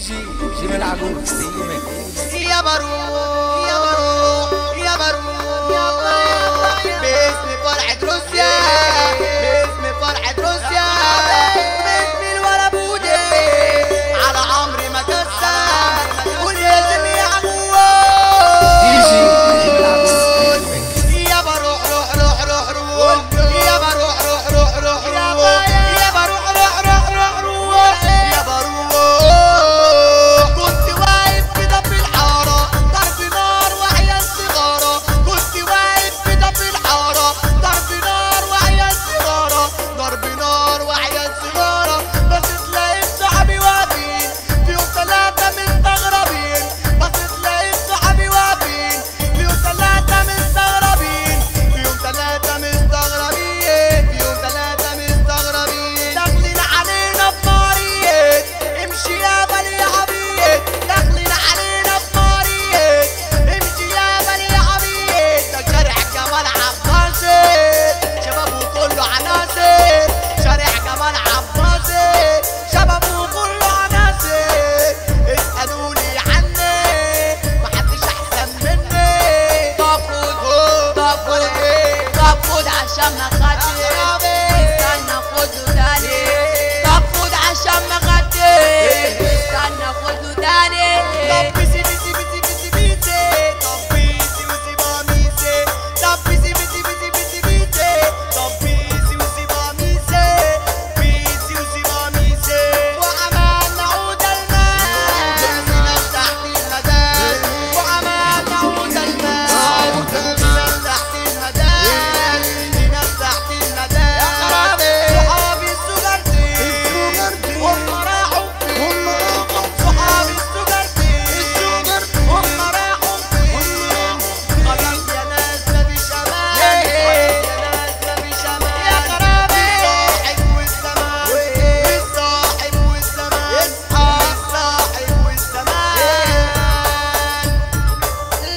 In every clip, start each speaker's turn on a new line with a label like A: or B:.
A: جي من العجوز
B: يا بروح يا بروح يا بروح باسم فرحة روسيا، باسم فرحة روسيا، باسم الولا بودي على عمري ما تنسى ولازم يعموه. يا بروح روح روح روح روح يا بروح روح روح روح روح يا بروح روح روح روح روح يا بروح. كنت واقف كده في الحارة ضرب نار وعيال صغارة، كنت واقف كده في الحارة ضرب نار وعيال صغارة، ضرب نار وعيال صغارة، بس تلاقي صحابي واقفين فيهم ثلاثة مستغربين، بس تلاقي صحابي واقفين فيهم ثلاثة مستغربين، فيهم ثلاثة مستغربين، فيهم ثلاثة مستغربين، داخلين علينا بماريات امشي يا بني عبيد، داخلين علينا بماريات امشي يا بني عبيد. ده شارع جمال عبد الناصر شبابه كله عناصر، شارع جمال عبد الناصر شبابه كله عناصر، اسألوني عني محدش أحسن مني. طب خد طب خد طب خد عشان ما خدش استنى خده تاني، طب خد عشان ما خدش استنى خده تاني. طب بيسي بيسي بيسي بيسي بيسي طب بيسي وسي باميسي، طب بيسي بيسي بيسي بيسي بيسي طب بيسي وسي باميسي، بيسي وسي باميسي. وعمال نعود المال ناس تحت الهدال، وعمال نعود المال ناس تحت الهدال، ناس تحت الهدال. صحابي السجرتي هم راحوا فين، صحابي السجرتي هم راحوا فين، خلاص يا ناس مفيش امان، يا ناس مفيش امان. يا خرابي الصاحب والزمان، الصاحب والزمان، الصاحب والزمان.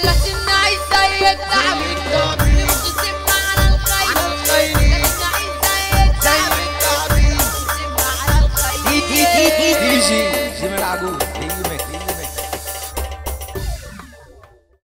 B: لازم نعيش زي التعبير نقسم على الخير، لازم نعيش زي التعبير نقسم على الخير.
A: جي من العجوز